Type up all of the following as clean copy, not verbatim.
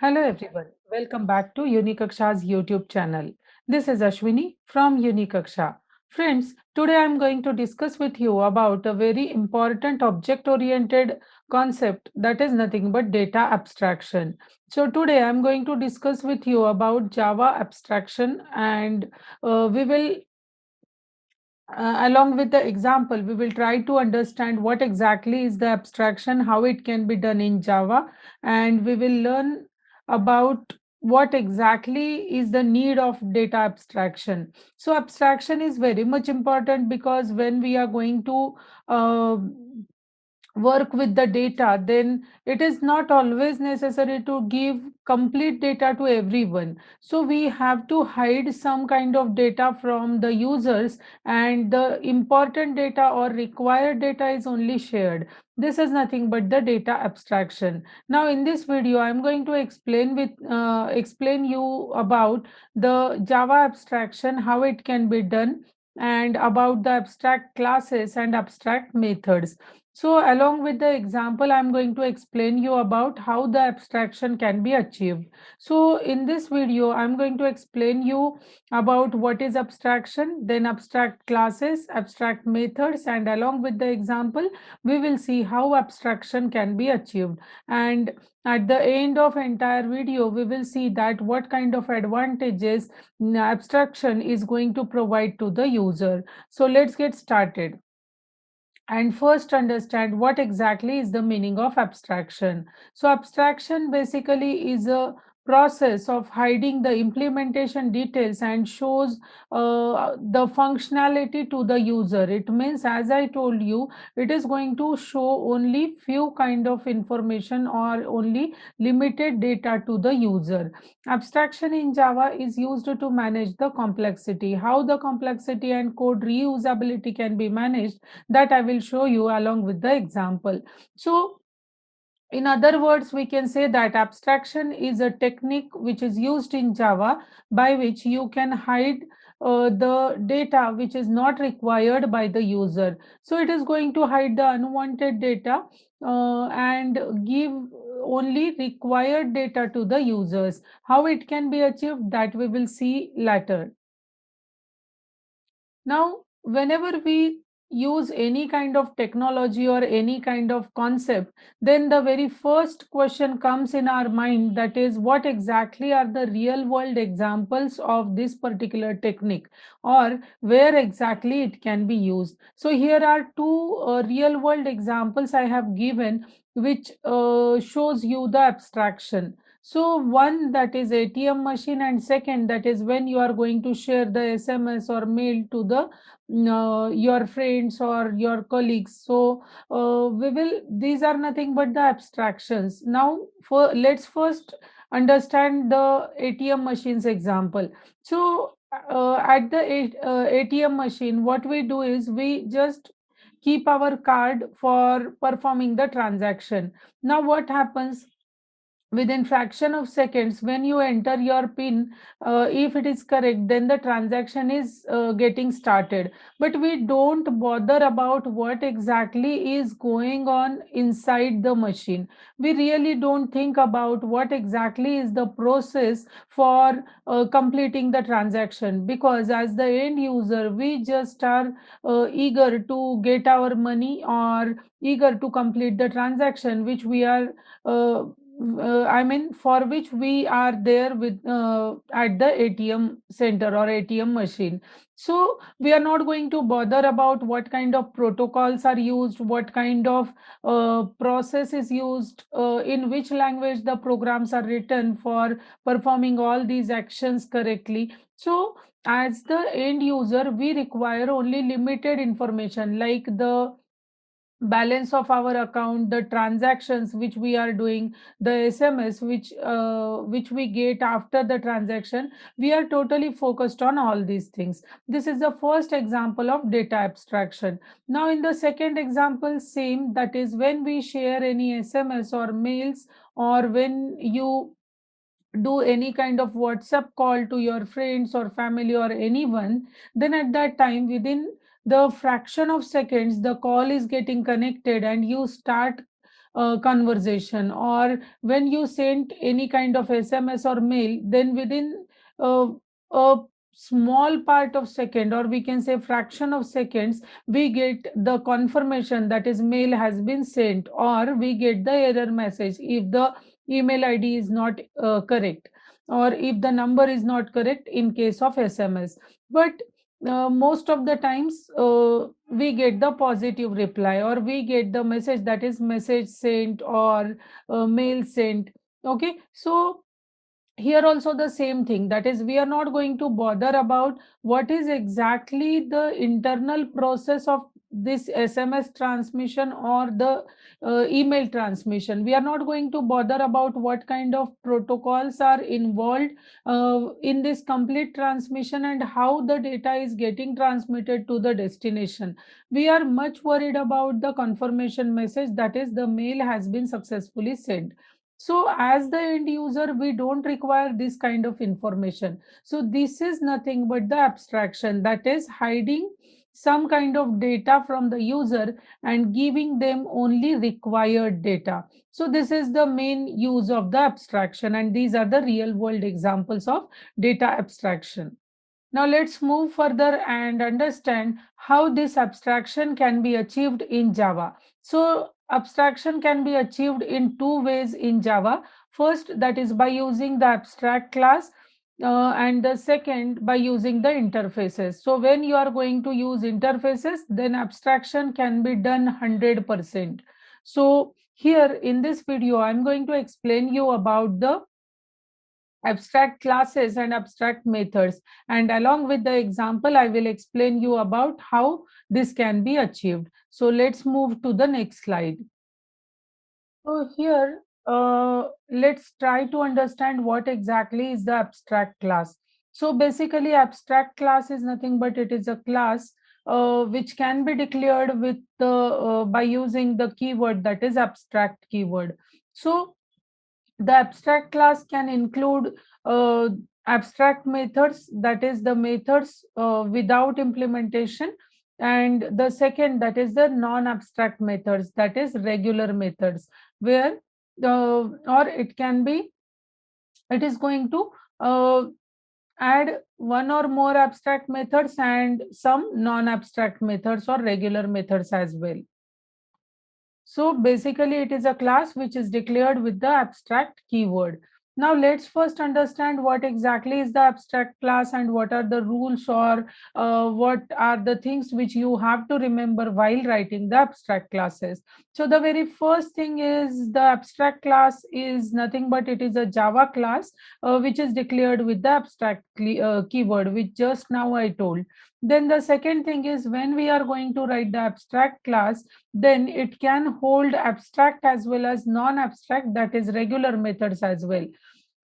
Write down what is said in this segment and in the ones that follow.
Hello everyone, welcome back to Unikaksha's YouTube channel. This is Ashwini from Unikaksha. Friends, today I am going to discuss with you about a very important object-oriented concept that is nothing but data abstraction. So today I am going to discuss with you about Java abstraction and we will along with the example, we will try to understand what exactly is the abstraction, how it can be done in Java, and we will learn about what exactly is the need of data abstraction. So abstraction is very much important because when we are going to uh, work with the data, then it is not always necessary to give complete data to everyone. So we have to hide some kind of data from the users, and the important data or required data is only shared. This is nothing but the data abstraction. Now in this video I'm going to explain you about the Java abstraction, how it can be done, and about the abstract classes and abstract methods. So along with the example, I'm going to explain you about how the abstraction can be achieved. So in this video, I'm going to explain you about what is abstraction, then abstract classes, abstract methods, and along with the example, we will see how abstraction can be achieved. And at the end of entire video, we will see that what kind of advantages abstraction is going to provide to the user. So let's get started and first understand what exactly is the meaning of abstraction. So abstraction basically is a process of hiding the implementation details and shows the functionality to the user. It means, as I told you, it is going to show only few kind of information or only limited data to the user. Abstraction in Java is used to manage the complexity. How the complexity and code reusability can be managed, that I will show you along with the example. So in other words, we can say that abstraction is a technique which is used in Java by which you can hide the data which is not required by the user. So it is going to hide the unwanted data and give only required data to the users. How it can be achieved, that we will see later. Now, whenever we use any kind of technology or any kind of concept, then the very first question comes in our mind, that is, what exactly are the real world examples of this particular technique, or where exactly it can be used. So here are two real world examples I have given, which shows you the abstraction. So one, that is ATM machine, and second, that is when you are going to share the SMS or mail to the your friends or your colleagues. So we will, these are nothing but the abstractions. Now for let's first understand the ATM machines example. So at the ATM machine, what we do is we just keep our card for performing the transaction. Now what happens, within fraction of seconds, when you enter your pin, if it is correct, then the transaction is getting started. But we don't bother about what exactly is going on inside the machine. We really don't think about what exactly is the process for completing the transaction, because as the end user, we just are eager to get our money or eager to complete the transaction which we are I mean, for which we are there with at the ATM center or ATM machine. So we are not going to bother about what kind of protocols are used, what kind of process is used, in which language the programs are written for performing all these actions correctly. So as the end user, we require only limited information, like the balance of our account, the transactions which we are doing, the SMS which we get after the transaction. We are totally focused on all these things. This is the first example of data abstraction. Now in the second example, same, that is when we share any SMS or mails, or when you do any kind of WhatsApp call to your friends or family or anyone, then at that time, within the fraction of seconds, the call is getting connected and you start conversation, or when you send any kind of SMS or mail, then within a small part of second, or we can say fraction of seconds, we get the confirmation that is mail has been sent, or we get the error message if the email ID is not correct, or if the number is not correct in case of SMS. But most of the times we get the positive reply, or we get the message that is message sent, or mail sent. Okay, so here also the same thing, that is we are not going to bother about what is exactly the internal process of this SMS transmission or the email transmission. We are not going to bother about what kind of protocols are involved in this complete transmission and how the data is getting transmitted to the destination. We are much worried about the confirmation message, that is the mail has been successfully sent. So as the end user, we don't require this kind of information. So this is nothing but the abstraction, that is hiding some kind of data from the user and giving them only required data. So this is the main use of the abstraction, and these are the real world examples of data abstraction. Now let's move further and understand how this abstraction can be achieved in Java. So abstraction can be achieved in two ways in Java. First, that is by using the abstract class, and the second by using the interfaces. So when you are going to use interfaces, then abstraction can be done 100%. So here in this video, I'm going to explain you about the abstract classes and abstract methods, and along with the example I will explain you about how this can be achieved. So let's move to the next slide. So here let's try to understand what exactly is the abstract class. So basically abstract class is nothing but it is a class which can be declared with the by using the keyword, that is abstract keyword. So the abstract class can include uh, abstract methods, that is the methods without implementation, and the second, that is the non-abstract methods, that is regular methods, where or it can be, it is going to add one or more abstract methods and some non-abstract methods or regular methods as well. So basically it is a class which is declared with the abstract keyword. Now let's first understand what exactly is the abstract class and what are the rules, or what are the things which you have to remember while writing the abstract classes. So the very first thing is the abstract class is nothing but it is a Java class which is declared with the abstract keyword, which just now I told. Then the second thing is when we are going to write the abstract class, then it can hold abstract as well as non-abstract, that is regular methods as well.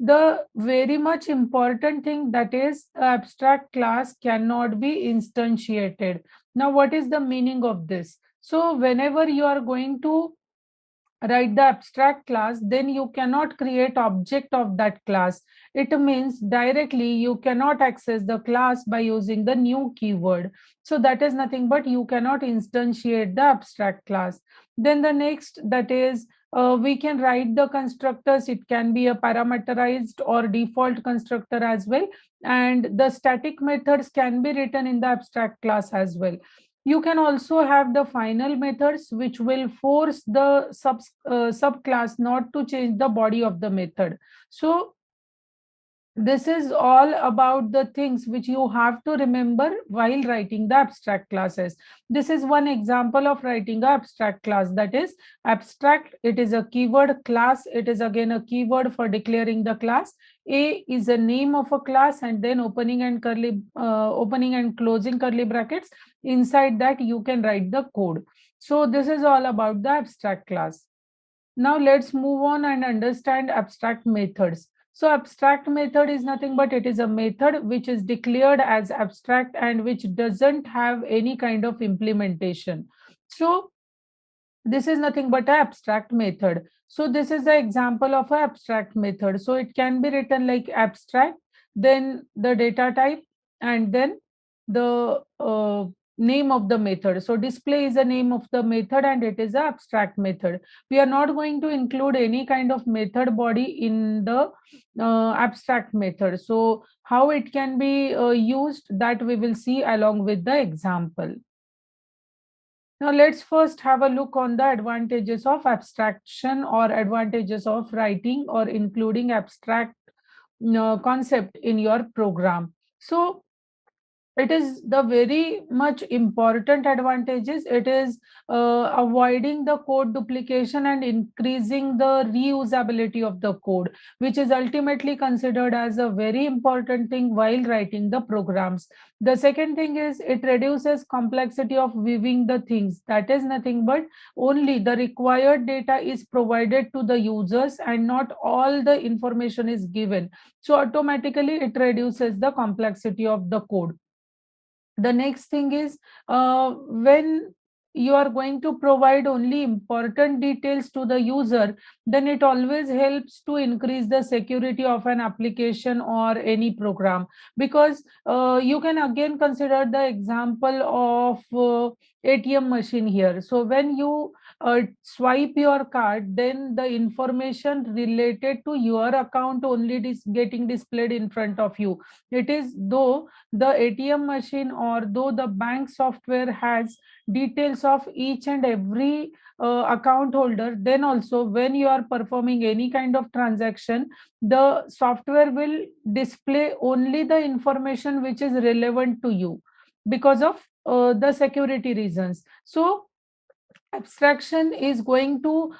The very much important thing, that is abstract class cannot be instantiated. Now what is the meaning of this? So whenever you are going to write the abstract class, then you cannot create object of that class. It means directly you cannot access the class by using the new keyword. So that is nothing but you cannot instantiate the abstract class. Then the next, that is we can write the constructors. It can be a parameterized or default constructor as well, and the static methods can be written in the abstract class as well. You can also have the final methods which will force the subclass not to change the body of the method. So this is all about the things which you have to remember while writing the abstract classes. This is one example of writing the abstract class, that is abstract. It is a keyword, class, it is again a keyword for declaring the class. A is a name of a class, and then opening and closing curly brackets. Inside that you can write the code. So this is all about the abstract class. Now let's move on and understand abstract methods. So abstract method is nothing but it is a method which is declared as abstract and which doesn't have any kind of implementation. So this is nothing but an abstract method. So this is the example of an abstract method. So it can be written like abstract, then the data type, and then the name of the method. So display is the name of the method and it is an abstract method. We are not going to include any kind of method body in the abstract method. So how it can be used, that we will see along with the example. Now let's first have a look on the advantages of abstraction or advantages of writing or including abstract concept in your program. So it is the very much important advantages. It is avoiding the code duplication and increasing the reusability of the code, which is ultimately considered as a very important thing while writing the programs. The second thing is it reduces complexity of viewing the things. That is nothing but only the required data is provided to the users and not all the information is given. So automatically it reduces the complexity of the code. The next thing is when you are going to provide only important details to the user, then it always helps to increase the security of an application or any program. Because you can again consider the example of ATM machine here. So when you swipe your card, then the information related to your account only is getting displayed in front of you. It is though the ATM machine or though the bank software has details of each and every account holder, then also when you are performing any kind of transaction, the software will display only the information which is relevant to you because of the security reasons. So abstraction is going to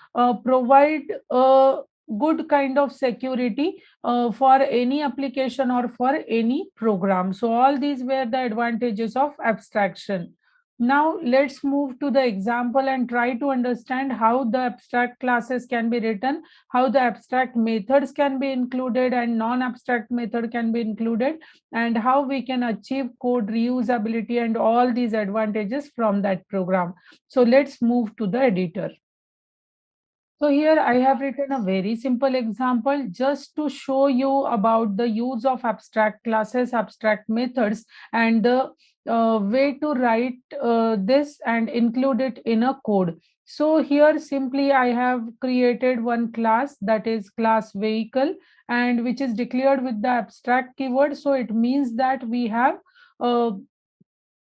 provide a good kind of security for any application or for any program. So all these were the advantages of abstraction. Now let's move to the example and try to understand how the abstract classes can be written, how the abstract methods can be included and non-abstract method can be included, and how we can achieve code reusability and all these advantages from that program. So let's move to the editor. So here I have written a very simple example just to show you about the use of abstract classes, abstract methods, and the way to write this and include it in a code. So here simply I have created one class, that is class vehicle, and which is declared with the abstract keyword. So it means that we have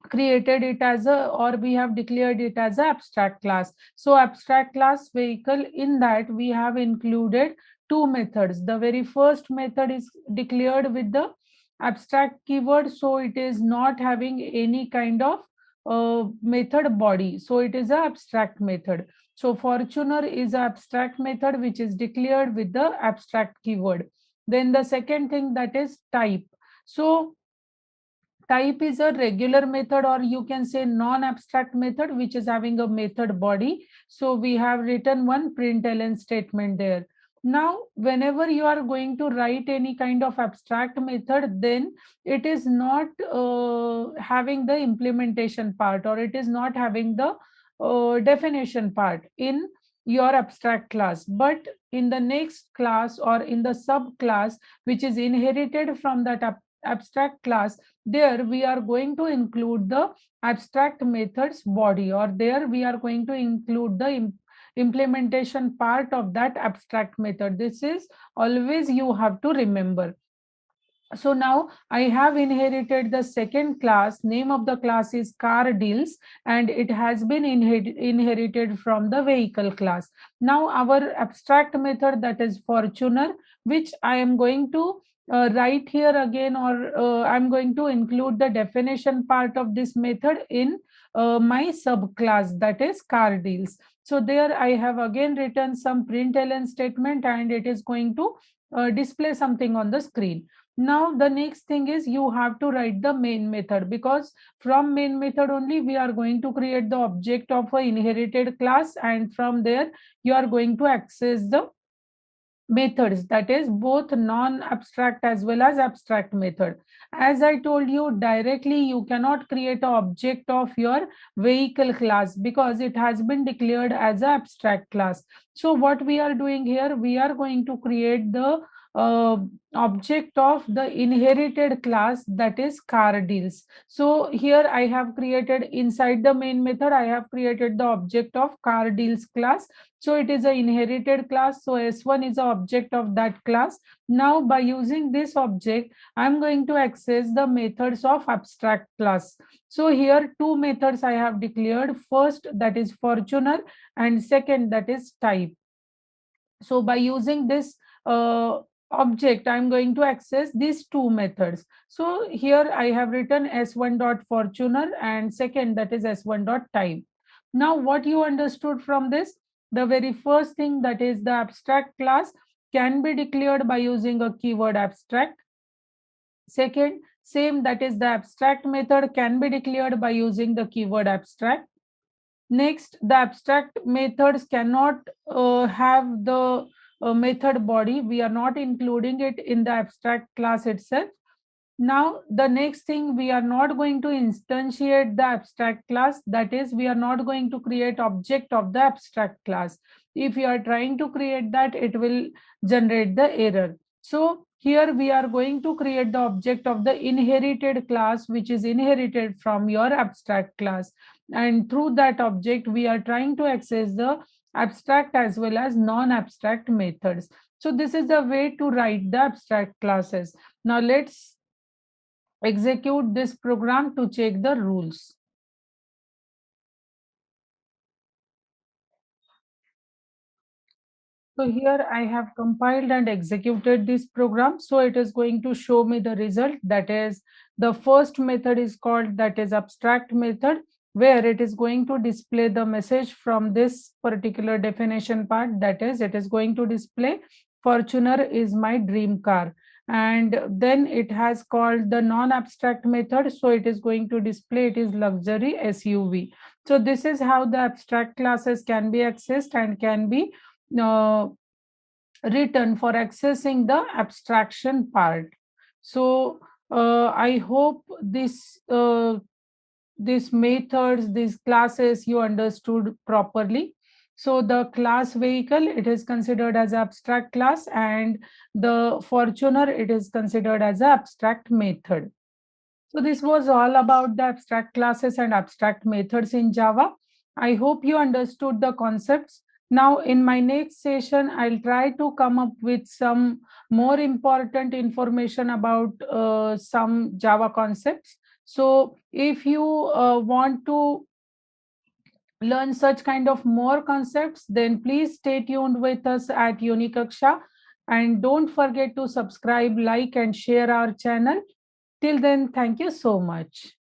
created it as a, or we have declared it as a abstract class. So abstract class vehicle, in that we have included two methods. The very first method is declared with the abstract keyword, so it is not having any kind of method body, so it is a abstract method. So fortuner is a abstract method which is declared with the abstract keyword. Then the second thing, that is type. So type is a regular method, or you can say non-abstract method, which is having a method body. So we have written one println statement there. Now whenever you are going to write any kind of abstract method, then it is not having the implementation part, or it is not having the definition part in your abstract class. But in the next class or in the subclass which is inherited from that abstract class, there we are going to include the abstract methods body, or there we are going to include the implementation part of that abstract method. This is always you have to remember. So now I have inherited the second class. Name of the class is car deals, and it has been inherited from the vehicle class. Now our abstract method, that is fortuner, which I am going to write here again, or I'm going to include the definition part of this method in my subclass, that is car deals. So there I have again written some println statement, and it is going to display something on the screen. Now the next thing is you have to write the main method, because from main method only we are going to create the object of a inherited class, and from there you are going to access the methods, that is both non-abstract as well as abstract method. As I told you, directly you cannot create an object of your vehicle class because it has been declared as an abstract class. So what we are doing here, we are going to create the uh, object of the inherited class, that is car deals. So here I have created inside the main method, I have created the object of car deals class. So it is an inherited class. So S1 is the object of that class. Now by using this object, I'm going to access the methods of abstract class. So here two methods I have declared. First, that is Fortuner, and second, that is type. So by using this object, I'm going to access these two methods. So here I have written s1.fortuner and second, that is s1.type. Now what you understood from this? The very first thing, that is the abstract class, can be declared by using a keyword abstract. Second, same, that is the abstract method can be declared by using the keyword abstract. Next, the abstract methods cannot have the method body. We are not including it in the abstract class itself. Now, the next thing, we are not going to instantiate the abstract class. That is, we are not going to create object of the abstract class. If you are trying to create that, it will generate the error. So here we are going to create the object of the inherited class, which is inherited from your abstract class. And through that object, we are trying to access the abstract as well as non-abstract methods. So this is the way to write the abstract classes. Now let's execute this program to check the rules. So here I have compiled and executed this program. So it is going to show me the result. That is, the first method is called, that is abstract method, where it is going to display the message from this particular definition part. That is, it is going to display Fortuner is my dream car. And then it has called the non-abstract method. So it is going to display it is luxury SUV. So this is how the abstract classes can be accessed and can be uh, written for accessing the abstraction part. So I hope these methods, these classes you understood properly. So the class vehicle, it is considered as abstract class, and the Fortuner, it is considered as an abstract method. So this was all about the abstract classes and abstract methods in Java. I hope you understood the concepts. Now in my next session, I'll try to come up with some more important information about some Java concepts. So if you want to learn such kind of more concepts, then please stay tuned with us at Unikaksha, and don't forget to subscribe, like, and share our channel. Till then, thank you so much.